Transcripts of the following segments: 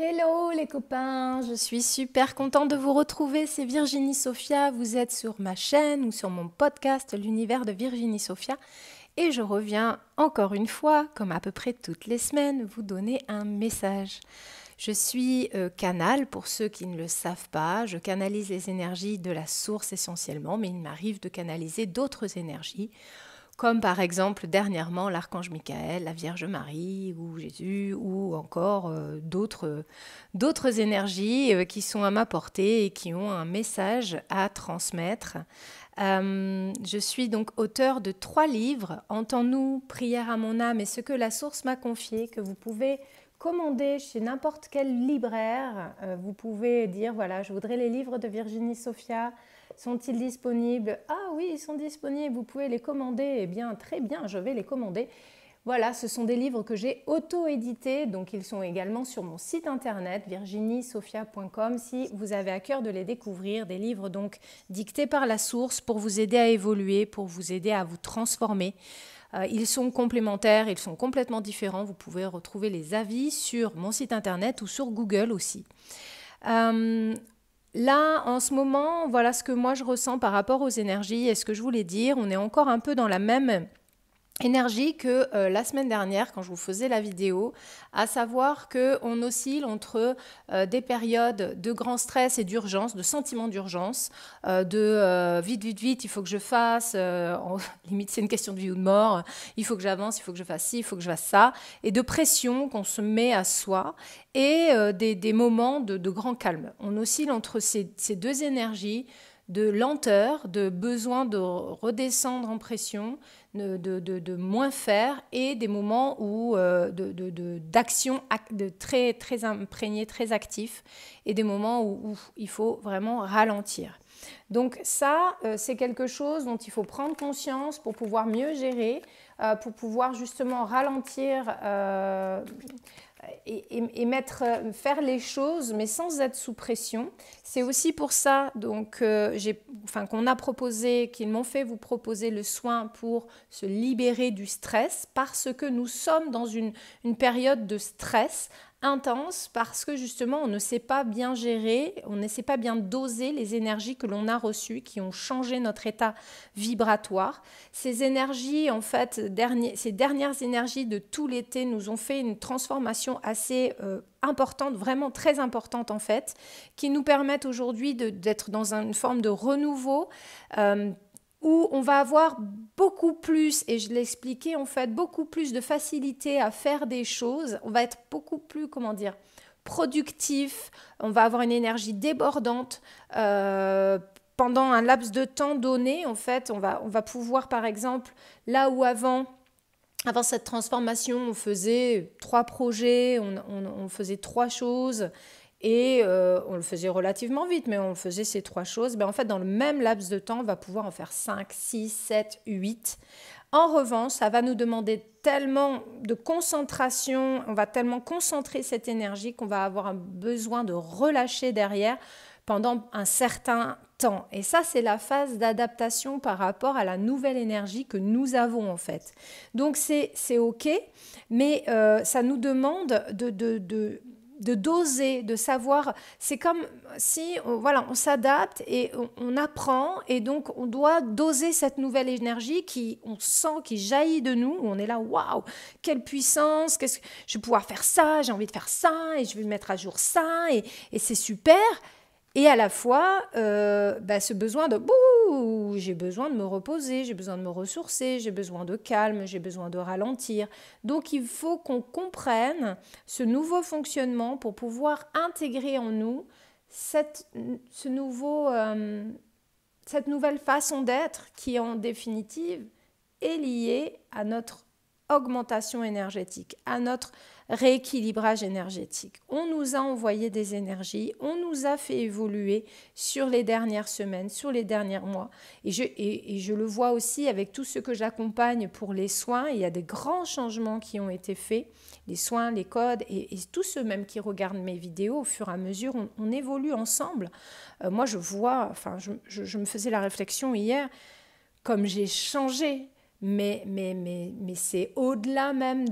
Hello les copains, je suis super contente de vous retrouver, c'est Virginie Sophia, vous êtes sur ma chaîne ou sur mon podcast L'univers de Virginie Sophia et je reviens encore une fois, comme à peu près toutes les semaines, vous donner un message. Je suis canal pour ceux qui ne le savent pas, je canalise les énergies de la source essentiellement, mais il m'arrive de canaliser d'autres énergies comme par exemple dernièrement l'archange Michael, la Vierge Marie ou Jésus ou encore d'autres énergies qui sont à ma portée et qui ont un message à transmettre. Je suis donc auteure de 3 livres, Entends-nous, Prière à mon âme et ce que la source m'a confié, que vous pouvez commander chez n'importe quel libraire. Vous pouvez dire, voilà, je voudrais les livres de Virginie Sophia. Sont-ils disponibles? Ah oui, ils sont disponibles, vous pouvez les commander. Eh bien, très bien, je vais les commander. Voilà, ce sont des livres que j'ai auto-édités, donc ils sont également sur mon site internet virginiesophia.com si vous avez à cœur de les découvrir, des livres donc dictés par la source pour vous aider à évoluer, pour vous aider à vous transformer. Ils sont complémentaires, ils sont complètement différents, vous pouvez retrouver les avis sur mon site internet ou sur Google aussi. Là, en ce moment, voilà ce que moi je ressens par rapport aux énergies et ce que je voulais dire. On est encore un peu dans la même énergie que la semaine dernière quand je vous faisais la vidéo, à savoir qu'on oscille entre des périodes de grand stress et d'urgence, de sentiments d'urgence, vite, vite, vite, il faut que je fasse, limite c'est une question de vie ou de mort, il faut que j'avance, il faut que je fasse ci, il faut que je fasse ça, et de pression qu'on se met à soi, et des moments de grand calme. On oscille entre ces deux énergies, de lenteur, de besoin de redescendre en pression, de moins faire et des moments où d'action de très, très imprégné, très actif et des moments où il faut vraiment ralentir. Donc ça, c'est quelque chose dont il faut prendre conscience pour pouvoir mieux gérer, pour pouvoir justement ralentir faire les choses, mais sans être sous pression. C'est aussi pour ça donc, qu'on a proposé, qu'ils m'ont fait vous proposer le soin pour se libérer du stress, parce que nous sommes dans une période de stress intense, parce que justement on ne sait pas bien gérer, on ne sait pas bien doser les énergies que l'on a reçues, qui ont changé notre état vibratoire. Ces énergies, en fait, ces dernières énergies de tout l'été nous ont fait une transformation assez importante, vraiment très importante en fait, qui nous permettent aujourd'hui d'être dans une forme de renouveau, où on va avoir beaucoup plus, et je l'ai expliqué en fait, beaucoup plus de facilité à faire des choses. On va être beaucoup plus, productif, on va avoir une énergie débordante. Pendant un laps de temps donné, en fait, on va pouvoir, par exemple, là où avant cette transformation, on faisait 3 projets, on faisait 3 choses, et on le faisait relativement vite, mais on faisait ces 3 choses. En fait, dans le même laps de temps, on va pouvoir en faire 5, 6, 7, 8. En revanche, ça va nous demander tellement de concentration, on va tellement concentrer cette énergie qu'on va avoir un besoin de relâcher derrière pendant un certain temps. Et ça, c'est la phase d'adaptation par rapport à la nouvelle énergie que nous avons en fait. Donc c'est OK, mais ça nous demande de doser, de savoir. C'est comme si on s'adapte et on apprend, et donc on doit doser cette nouvelle énergie on sent qui jaillit de nous, où on est là, waouh, quelle puissance, je vais pouvoir faire ça, j'ai envie de faire ça, et je vais mettre à jour ça, et c'est super. Et à la fois, ce besoin de j'ai besoin de me reposer, j'ai besoin de me ressourcer, j'ai besoin de calme, j'ai besoin de ralentir. Donc il faut qu'on comprenne ce nouveau fonctionnement pour pouvoir intégrer en nous cette nouvelle façon d'être qui, en définitive, est liée à notre augmentation énergétique, à notre rééquilibrage énergétique. On nous a envoyé des énergies, on nous a fait évoluer sur les dernières semaines, sur les derniers mois. Et je le vois aussi avec tout ce que j'accompagne pour les soins. Il y a des grands changements qui ont été faits, les soins, les codes, et tous ceux même qui regardent mes vidéos, au fur et à mesure, on évolue ensemble. Moi, je vois, je me faisais la réflexion hier, comme j'ai changé, mais c'est au-delà même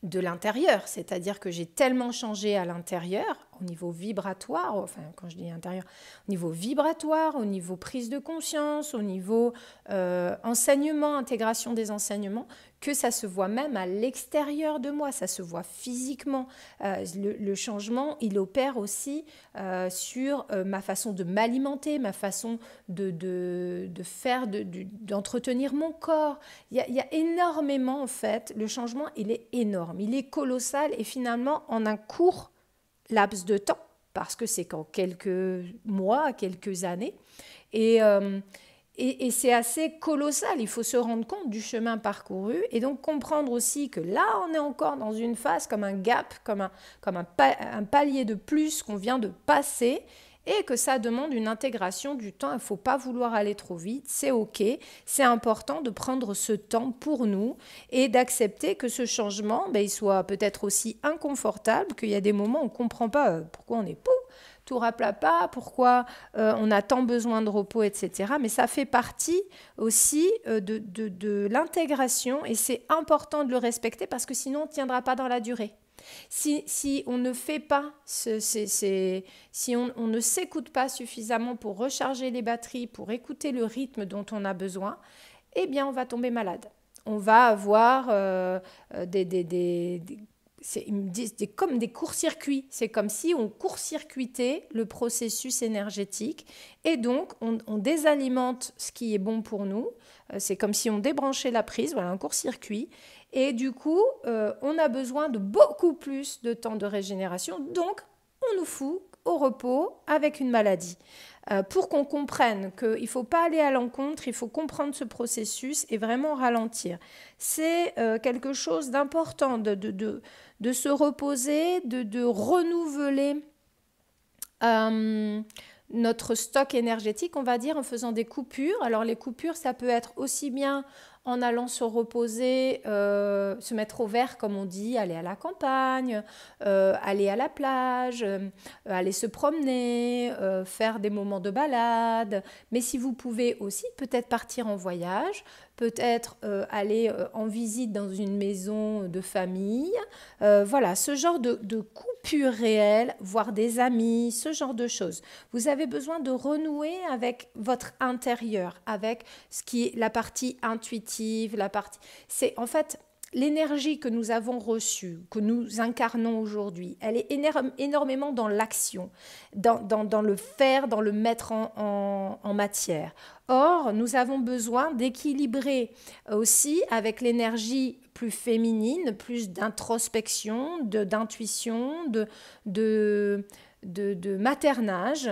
de l'intérieur, c'est-à-dire que j'ai tellement changé à l'intérieur, au niveau vibratoire, enfin quand je dis intérieur, au niveau vibratoire, au niveau prise de conscience, au niveau enseignement, intégration des enseignements, que ça se voit même à l'extérieur de moi, ça se voit physiquement. Le changement, il opère aussi sur ma façon de m'alimenter, ma façon de faire, d'entretenir mon corps. Il y a énormément, en fait, le changement, il est énorme, il est colossal et finalement, en un court laps de temps, parce que c'est qu'en quelques mois, quelques années, et c'est assez colossal, il faut se rendre compte du chemin parcouru et donc comprendre aussi que là, on est encore dans une phase comme un gap, comme un palier de plus qu'on vient de passer et que ça demande une intégration du temps. Il ne faut pas vouloir aller trop vite, c'est OK. C'est important de prendre ce temps pour nous et d'accepter que ce changement, il soit peut-être aussi inconfortable, qu'il y a des moments où on ne comprend pas pourquoi on est tout raplapla, pourquoi on a tant besoin de repos, etc. Mais ça fait partie aussi de l'intégration et c'est important de le respecter parce que sinon on ne tiendra pas dans la durée. Si on ne fait pas, si on ne s'écoute pas suffisamment pour recharger les batteries, pour écouter le rythme dont on a besoin, eh bien on va tomber malade. On va avoir comme des courts-circuits. C'est comme si on court-circuitait le processus énergétique et donc on désalimente ce qui est bon pour nous. C'est comme si on débranchait la prise, voilà un court-circuit. Et du coup, on a besoin de beaucoup plus de temps de régénération. Donc, on nous fout au repos avec une maladie. Pour qu'on comprenne qu'il ne faut pas aller à l'encontre, il faut comprendre ce processus et vraiment ralentir. C'est quelque chose d'important de se reposer, de renouveler notre stock énergétique, on va dire, en faisant des coupures. Alors les coupures, ça peut être aussi bien en allant se reposer, se mettre au vert, comme on dit, aller à la campagne, aller à la plage, aller se promener, faire des moments de balade. Mais si vous pouvez aussi peut-être partir en voyage, peut-être aller en visite dans une maison de famille. Voilà, ce genre de coupure réelle, voire des amis, ce genre de choses. Vous avez besoin de renouer avec votre intérieur, avec ce qui est la partie intuitive, c'est en fait l'énergie que nous avons reçue, que nous incarnons aujourd'hui. Elle est énormément dans l'action, dans le faire, dans le mettre en matière. Or, nous avons besoin d'équilibrer aussi avec l'énergie plus féminine, plus d'introspection, d'intuition, de maternage,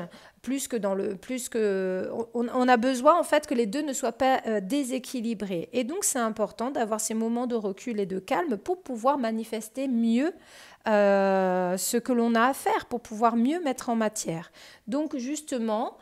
on a besoin en fait que les deux ne soient pas déséquilibrés. Et donc c'est important d'avoir ces moments de recul et de calme pour pouvoir manifester mieux ce que l'on a à faire, pour pouvoir mieux mettre en matière. Donc justement,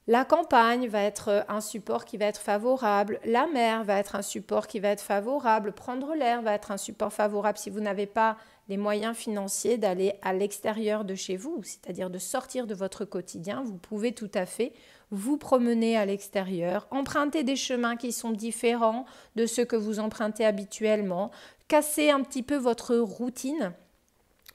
la campagne va être un support qui va être favorable, la mer va être un support qui va être favorable, prendre l'air va être un support favorable si vous n'avez pas les moyens financiers d'aller à l'extérieur de chez vous, c'est-à-dire de sortir de votre quotidien. Vous pouvez tout à fait vous promener à l'extérieur, emprunter des chemins qui sont différents de ceux que vous empruntez habituellement, casser un petit peu votre routine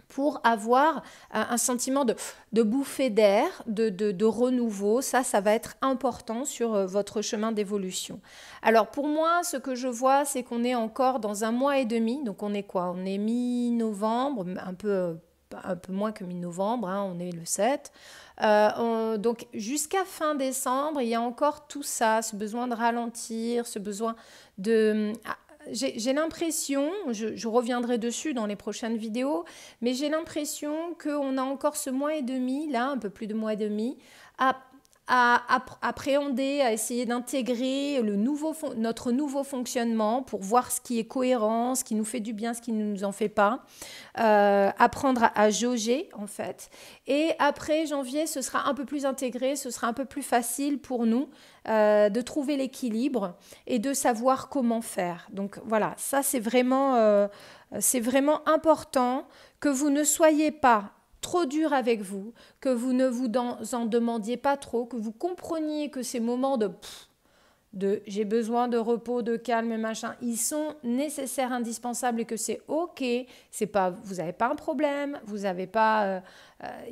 pour avoir un sentiment de bouffée d'air, de renouveau. Ça va être important sur votre chemin d'évolution. Alors pour moi, ce que je vois, c'est qu'on est encore dans 1 mois et demi. Donc on est quoi? On est mi-novembre, un peu moins que mi-novembre, hein, on est le 7. Donc jusqu'à fin décembre, il y a encore tout ça, ce besoin de ralentir, ce besoin de... J'ai l'impression, je reviendrai dessus dans les prochaines vidéos, mais j'ai l'impression qu'on a encore ce mois et demi, là, un peu plus de mois et demi, à appréhender, à essayer d'intégrer notre nouveau fonctionnement pour voir ce qui est cohérent, ce qui nous fait du bien, ce qui ne nous en fait pas. Apprendre à jauger, en fait. Et après janvier, ce sera un peu plus intégré, ce sera un peu plus facile pour nous de trouver l'équilibre et de savoir comment faire. Donc voilà, ça c'est vraiment important que vous ne soyez pas trop dur avec vous, que vous ne vous en demandiez pas trop, que vous compreniez que ces moments j'ai besoin de repos, de calme et machin, ils sont nécessaires, indispensables et que c'est OK. C'est pas, vous n'avez pas un problème, vous n'avez pas,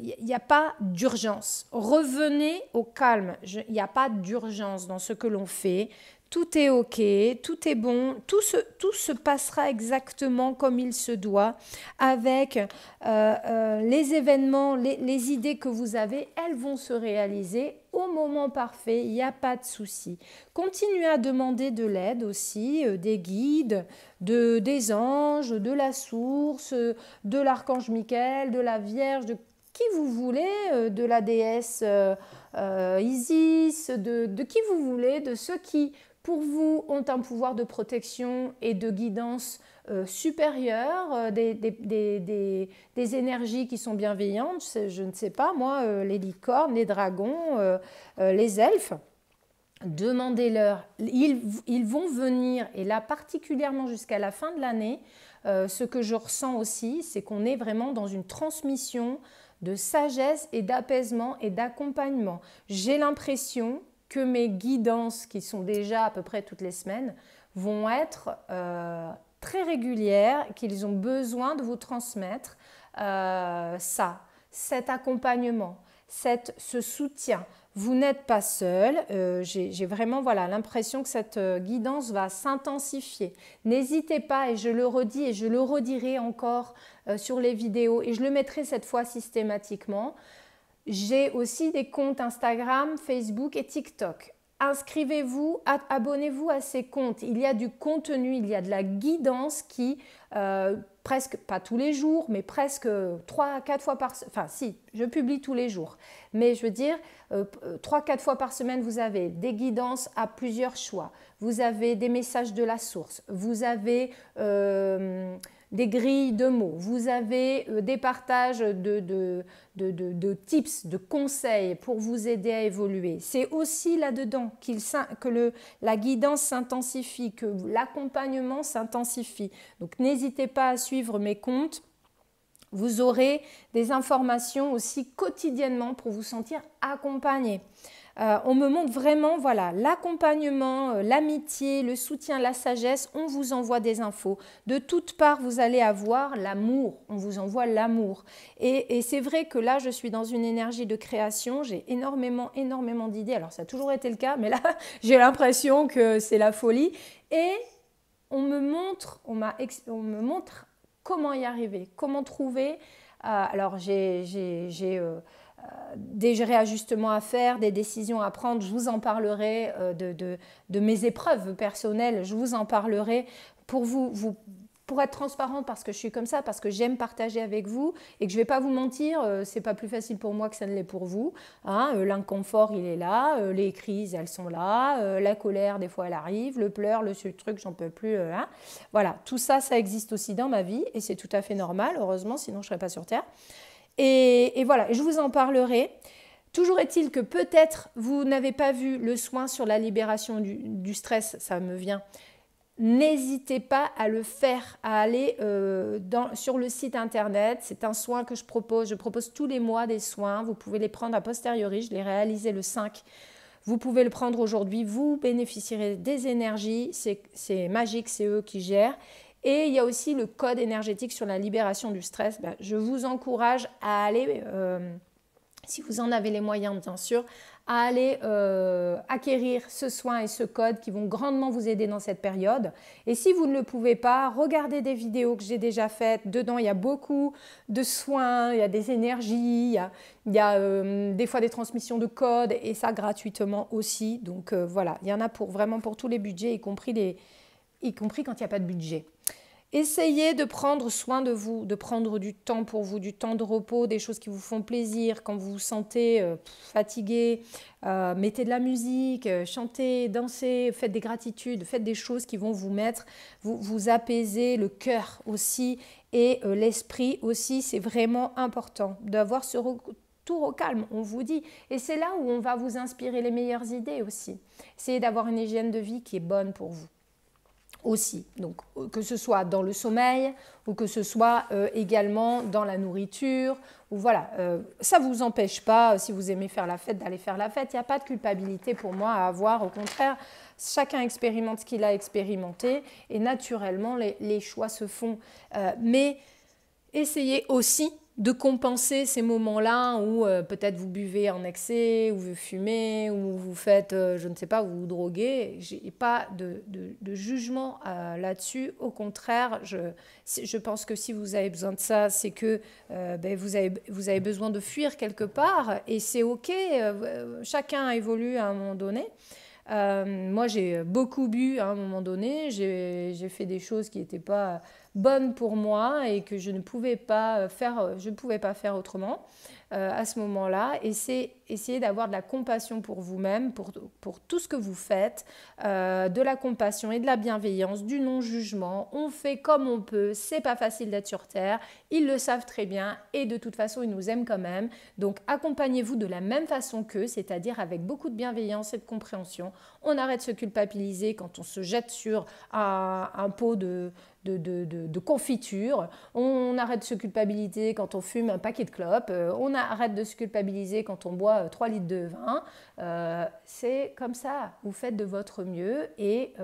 il n'y a pas d'urgence. Revenez au calme. Il n'y a pas d'urgence dans ce que l'on fait. Tout est OK, tout est bon, tout se passera exactement comme il se doit avec les événements, les idées que vous avez, elles vont se réaliser au moment parfait, il n'y a pas de souci. Continuez à demander de l'aide aussi, des guides, des anges, de la source, de l'archange Michael, de la Vierge, de qui vous voulez, de la déesse Isis, de qui vous voulez, de ceux qui pour vous ont un pouvoir de protection et de guidance supérieur, des énergies qui sont bienveillantes, je ne sais pas moi, les licornes, les dragons, les elfes. Demandez-leur, ils vont venir, et là particulièrement jusqu'à la fin de l'année, ce que je ressens aussi, c'est qu'on est vraiment dans une transmission de sagesse et d'apaisement et d'accompagnement. J'ai l'impression que mes guidances, qui sont déjà à peu près toutes les semaines, vont être très régulières, qu'ils ont besoin de vous transmettre cet accompagnement, ce soutien. Vous n'êtes pas seul, j'ai vraiment l'impression que cette guidance va s'intensifier. N'hésitez pas, et je le redis et je le redirai encore sur les vidéos, et je le mettrai cette fois systématiquement. J'ai aussi des comptes Instagram, Facebook et TikTok. Inscrivez-vous, abonnez-vous à ces comptes. Il y a du contenu, il y a de la guidance qui, presque, pas tous les jours, mais presque 3-4 fois par semaine, enfin si, je publie tous les jours. Mais je veux dire, 3-4 fois par semaine, vous avez des guidances à plusieurs choix. Vous avez des messages de la source. Vous avez des grilles de mots, vous avez des partages de tips, de conseils pour vous aider à évoluer. C'est aussi là-dedans que la guidance s'intensifie, que l'accompagnement s'intensifie. Donc n'hésitez pas à suivre mes comptes. Vous aurez des informations aussi quotidiennement pour vous sentir accompagné. On me montre vraiment l'accompagnement, l'amitié, le soutien, la sagesse. On vous envoie des infos. De toutes parts, vous allez avoir l'amour. On vous envoie l'amour. Et c'est vrai que là, je suis dans une énergie de création. J'ai énormément d'idées. Alors, ça a toujours été le cas, mais là, j'ai l'impression que c'est la folie. Et on me montre comment y arriver, comment trouver. Alors, j'ai des réajustements à faire, des décisions à prendre. Je vous en parlerai de mes épreuves personnelles. Je vous en parlerai pour être transparente, parce que je suis comme ça, parce que j'aime partager avec vous et que je ne vais pas vous mentir, c'est pas plus facile pour moi que ça ne l'est pour vous. Hein, l'inconfort, il est là, les crises, elles sont là, la colère, des fois, elle arrive, le pleur, le truc, j'en peux plus. Hein. Voilà, tout ça, ça existe aussi dans ma vie et c'est tout à fait normal, heureusement, sinon je ne serais pas sur Terre. Et voilà, je vous en parlerai. Toujours est-il que peut-être vous n'avez pas vu le soin sur la libération du stress, ça me vient. N'hésitez pas à le faire, à aller sur le site internet. C'est un soin que je propose. Je propose tous les mois des soins. Vous pouvez les prendre a posteriori. Je l'ai réalisé le 5. Vous pouvez le prendre aujourd'hui. Vous bénéficierez des énergies. C'est magique, c'est eux qui gèrent. Et il y a aussi le code énergétique sur la libération du stress. Je vous encourage à aller, si vous en avez les moyens bien sûr, à aller acquérir ce soin et ce code qui vont grandement vous aider dans cette période. Et si vous ne le pouvez pas, regardez des vidéos que j'ai déjà faites. Dedans, il y a beaucoup de soins, il y a des énergies, il y a des fois des transmissions de codes et ça gratuitement aussi. Donc voilà, il y en a vraiment pour tous les budgets, y compris quand il n'y a pas de budget. Essayez de prendre soin de vous, de prendre du temps pour vous, du temps de repos, des choses qui vous font plaisir. Quand vous vous sentez fatigué, mettez de la musique, chantez, dansez, faites des gratitudes, faites des choses qui vont vous apaiser le cœur aussi et l'esprit aussi. C'est vraiment important d'avoir ce retour au calme, on vous dit. Et c'est là où on va vous inspirer les meilleures idées aussi. Essayez d'avoir une hygiène de vie qui est bonne pour vous. aussi. Donc, que ce soit dans le sommeil ou que ce soit également dans la nourriture. Ou voilà, ça ne vous empêche pas, si vous aimez faire la fête, d'aller faire la fête. Il n'y a pas de culpabilité pour moi à avoir. Au contraire, chacun expérimente ce qu'il a expérimenté et naturellement, les choix se font. Mais essayez aussi de compenser ces moments-là où peut-être vous buvez en excès, ou vous fumez, ou vous faites, je ne sais pas, vous vous droguez. Je n'ai pas de jugement là-dessus. Au contraire, je pense que si vous avez besoin de ça, c'est que vous avez besoin de fuir quelque part et c'est OK. Chacun évolue à un moment donné. Moi, j'ai beaucoup bu à un moment donné. J'ai fait des choses qui n'étaient pas bonnes pour moi et que je ne pouvais pas faire autrement à ce moment-là. Et c'est essayer d'avoir de la compassion pour vous-même, pour tout ce que vous faites, de la compassion et de la bienveillance, du non-jugement. On fait comme on peut. C'est pas facile d'être sur Terre. Ils le savent très bien et de toute façon, ils nous aiment quand même. Donc, accompagnez-vous de la même façon qu'eux, c'est-à-dire avec beaucoup de bienveillance et de compréhension. On arrête de se culpabiliser quand on se jette sur un pot de confiture, on arrête de se culpabiliser quand on fume un paquet de clopes, on arrête de se culpabiliser quand on boit 3 litres de vin. C'est comme ça, vous faites de votre mieux et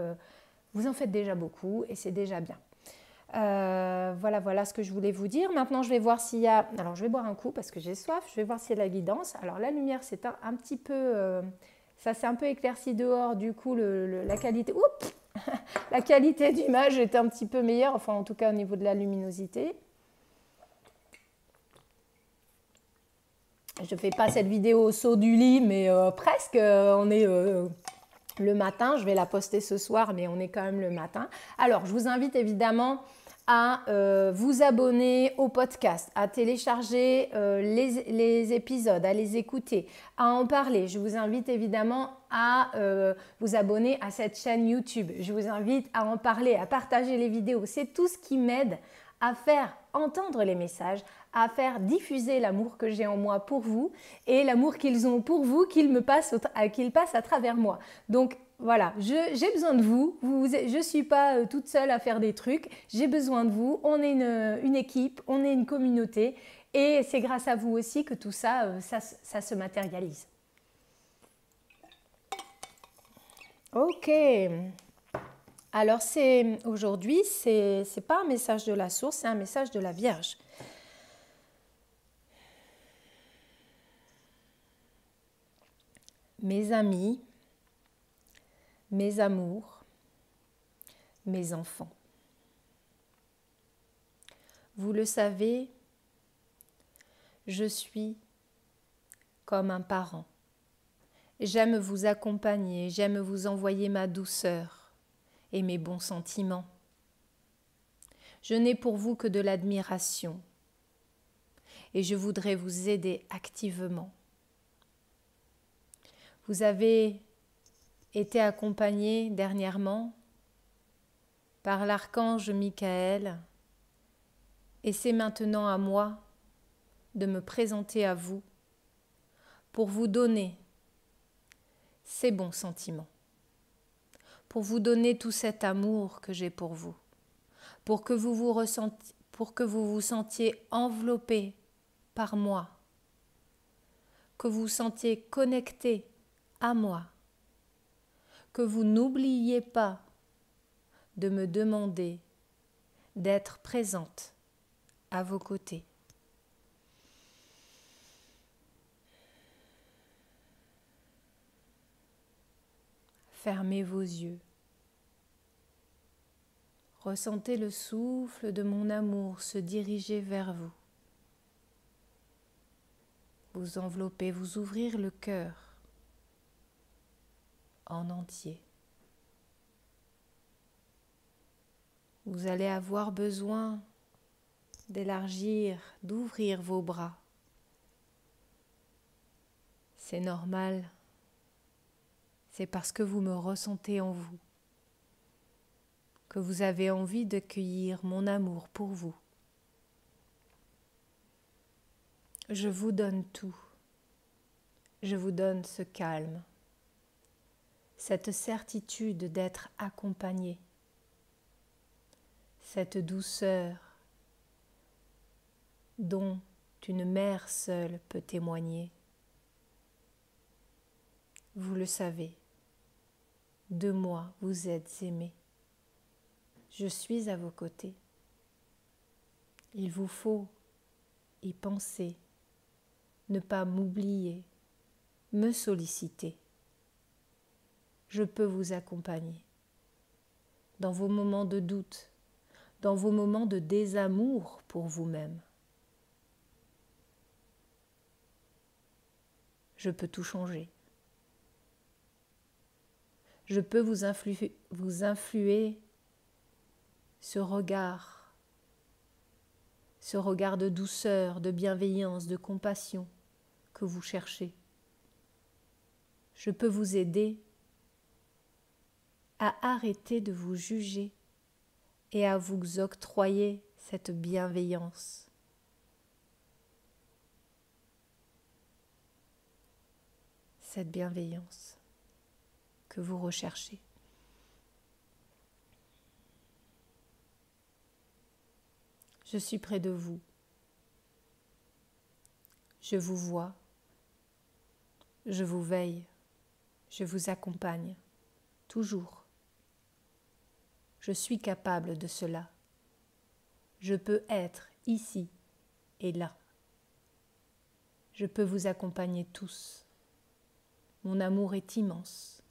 vous en faites déjà beaucoup et c'est déjà bien. Voilà ce que je voulais vous dire. Maintenant, je vais voir s'il y a... Alors, je vais boire un coup parce que j'ai soif. Je vais voir s'il y a de la guidance. Alors, la lumière, c'est un petit peu... ça s'est un peu éclairci dehors. Du coup, la qualité... Oups la qualité d'image est un petit peu meilleure. Enfin, en tout cas, au niveau de la luminosité. Je ne fais pas cette vidéo au saut du lit, mais presque. On est... le matin, je vais la poster ce soir, mais on est quand même le matin. Alors, je vous invite évidemment à vous abonner au podcast, à télécharger les épisodes, à les écouter, à en parler. Je vous invite évidemment à vous abonner à cette chaîne YouTube. Je vous invite à en parler, à partager les vidéos. C'est tout ce qui m'aide à faire entendre les messages, à faire diffuser l'amour que j'ai en moi pour vous et l'amour qu'ils ont pour vous, qu'ils passent à travers moi. Donc, voilà, j'ai besoin de vous. Je ne suis pas toute seule à faire des trucs. J'ai besoin de vous. On est une équipe, on est une communauté. Et c'est grâce à vous aussi que tout ça, ça se matérialise. Ok. Alors, aujourd'hui, ce n'est pas un message de la source, c'est un message de la Vierge. Mes amis, mes amours, mes enfants. Vous le savez, je suis comme un parent. J'aime vous accompagner, j'aime vous envoyer ma douceur et mes bons sentiments. Je n'ai pour vous que de l'admiration et je voudrais vous aider activement. Vous avez été accompagné dernièrement par l'archange Michael et c'est maintenant à moi de me présenter à vous pour vous donner ces bons sentiments, pour vous donner tout cet amour que j'ai pour vous, pour que vous vous sentiez enveloppé par moi, que vous vous sentiez connecté à moi, que vous n'oubliez pas de me demander d'être présente à vos côtés. Fermez vos yeux. Ressentez le souffle de mon amour se diriger vers vous. Vous envelopper, vous ouvrir le cœur en entier. Vous allez avoir besoin d'élargir, d'ouvrir vos bras. C'est normal. C'est parce que vous me ressentez en vous que vous avez envie d'accueillir mon amour pour vous. Je vous donne tout. Je vous donne ce calme, cette certitude d'être accompagné, cette douceur dont une mère seule peut témoigner. Vous le savez, de moi vous êtes aimés. Je suis à vos côtés. Il vous faut y penser, ne pas m'oublier, me solliciter. Je peux vous accompagner dans vos moments de doute, dans vos moments de désamour pour vous-même. Je peux tout changer. Je peux vous influer ce regard de douceur, de bienveillance, de compassion que vous cherchez. Je peux vous aider à arrêter de vous juger et à vous octroyer cette bienveillance. Cette bienveillance que vous recherchez. Je suis près de vous. Je vous vois. Je vous veille. Je vous accompagne. Toujours. Je suis capable de cela. Je peux être ici et là. Je peux vous accompagner tous. Mon amour est immense.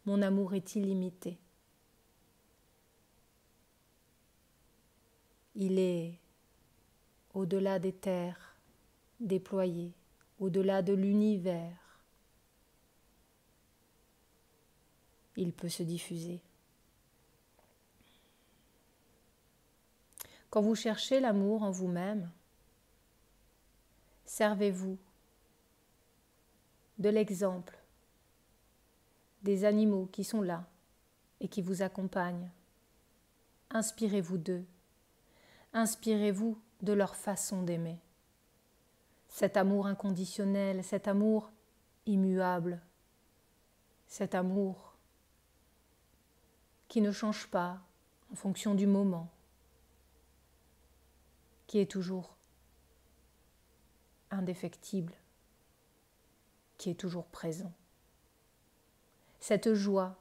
Mon amour est illimité. Il est au-delà des terres déployées, au-delà de l'univers. Il peut se diffuser. Quand vous cherchez l'amour en vous-même, servez-vous de l'exemple des animaux qui sont là et qui vous accompagnent. Inspirez-vous d'eux. Inspirez-vous de leur façon d'aimer. Cet amour inconditionnel, cet amour immuable, cet amour qui ne change pas en fonction du moment, qui est toujours indéfectible, qui est toujours présent. Cette joie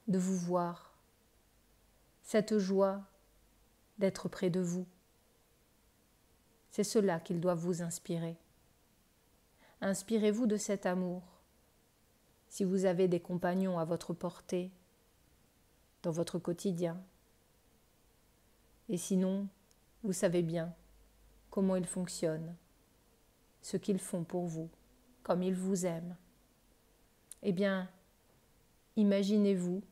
de vous voir, cette joie d'être près de vous, c'est cela qu'ils doivent vous inspirer. Inspirez-vous de cet amour. Si vous avez des compagnons à votre portée, dans votre quotidien, et sinon, vous savez bien comment ils fonctionnent, ce qu'ils font pour vous, comme ils vous aiment. Eh bien, imaginez-vous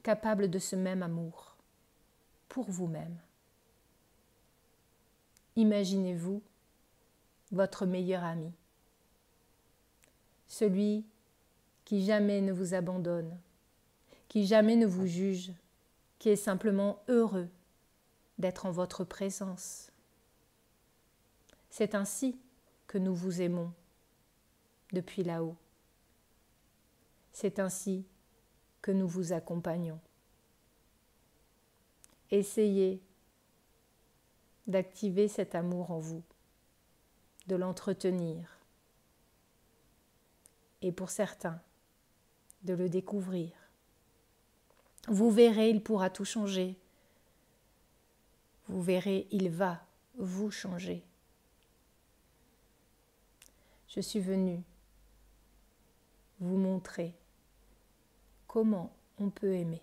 capable de ce même amour pour vous-même. Imaginez-vous votre meilleur ami, celui qui jamais ne vous abandonne, qui jamais ne vous juge, qui est simplement heureux d'être en votre présence. C'est ainsi que nous vous aimons depuis là-haut. C'est ainsi que nous vous accompagnons. Essayez d'activer cet amour en vous, de l'entretenir et pour certains, de le découvrir. Vous verrez, il pourra tout changer. Vous verrez, il va vous changer. Je suis venue vous montrer comment on peut aimer.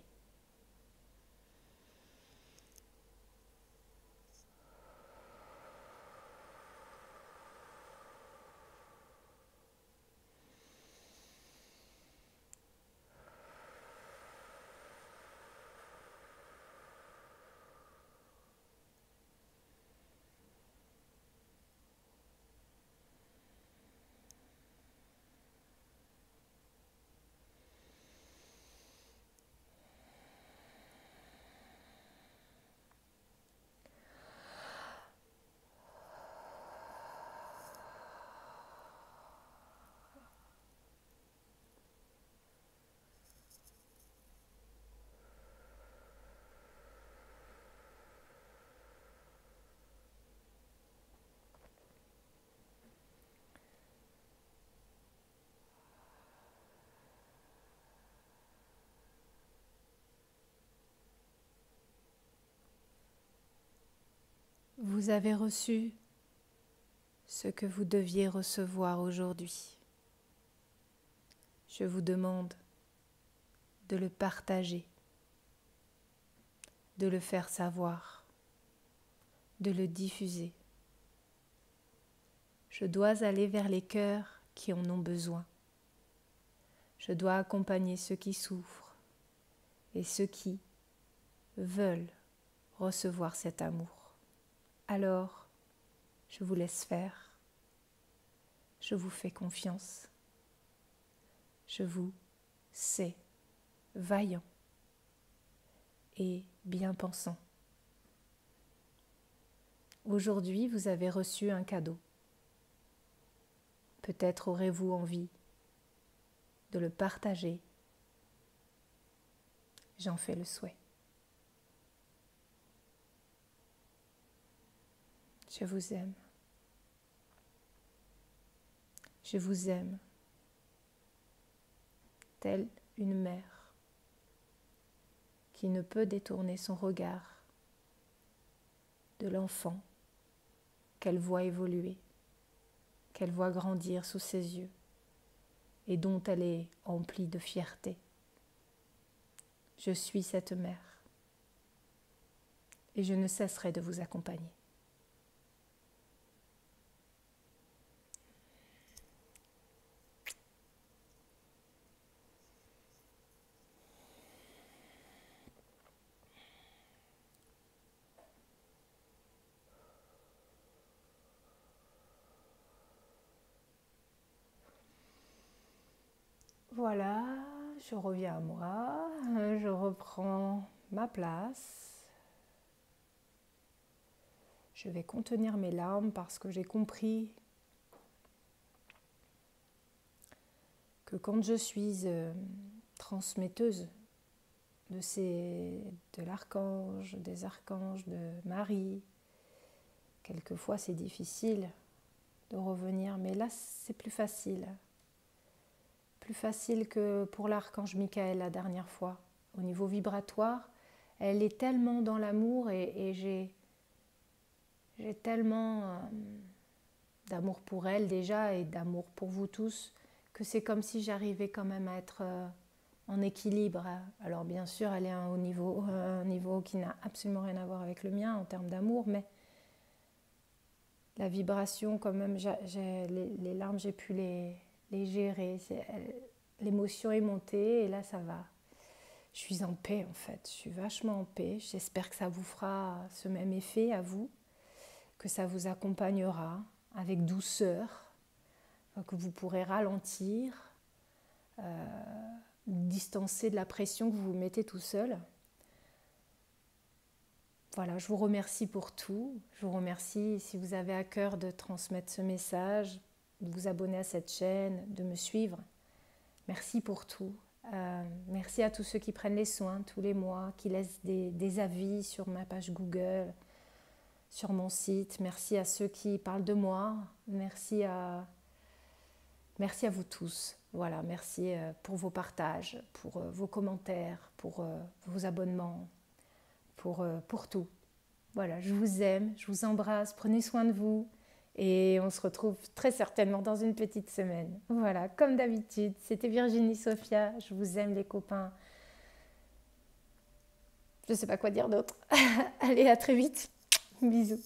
Vous avez reçu ce que vous deviez recevoir aujourd'hui. Je vous demande de le partager, de le faire savoir, de le diffuser. Je dois aller vers les cœurs qui en ont besoin. Je dois accompagner ceux qui souffrent et ceux qui veulent recevoir cet amour. Alors, je vous laisse faire. Je vous fais confiance. Je vous sais vaillant et bien pensant. Aujourd'hui, vous avez reçu un cadeau. Peut-être aurez-vous envie de le partager. J'en fais le souhait. Je vous aime. Je vous aime, telle une mère qui ne peut détourner son regard de l'enfant qu'elle voit évoluer, qu'elle voit grandir sous ses yeux et dont elle est emplie de fierté. Je suis cette mère et je ne cesserai de vous accompagner. Voilà, je reviens à moi, je reprends ma place. Je vais contenir mes larmes parce que j'ai compris que quand je suis transmetteuse de l'archange, des archanges, de Marie, quelquefois c'est difficile de revenir, mais là c'est plus facile. Plus facile que pour l'archange Michael la dernière fois. Au niveau vibratoire, elle est tellement dans l'amour et j'ai tellement d'amour pour elle déjà et d'amour pour vous tous que c'est comme si j'arrivais quand même à être en équilibre. Alors bien sûr, elle est à un niveau qui n'a absolument rien à voir avec le mien en termes d'amour, mais la vibration quand même, les larmes, j'ai pu les gérer. L'émotion est montée et là ça va. Je suis en paix en fait, je suis vachement en paix. J'espère que ça vous fera ce même effet à vous, que ça vous accompagnera avec douceur, que vous pourrez ralentir, distancer de la pression que vous vous mettez tout seul. Voilà, je vous remercie pour tout. Je vous remercie si vous avez à cœur de transmettre ce message, de vous abonner à cette chaîne, de me suivre. Merci pour tout. Merci à tous ceux qui prennent les soins tous les mois, qui laissent des avis sur ma page Google, sur mon site. Merci à ceux qui parlent de moi. Merci à vous tous. Voilà, merci pour vos partages, pour vos commentaires, pour vos abonnements, pour tout. Voilà, je vous aime, je vous embrasse, prenez soin de vous et on se retrouve très certainement dans une petite semaine. Voilà, comme d'habitude, c'était Virginie Sophia, je vous aime les copains. Je ne sais pas quoi dire d'autre. Allez, à très vite. Bisous.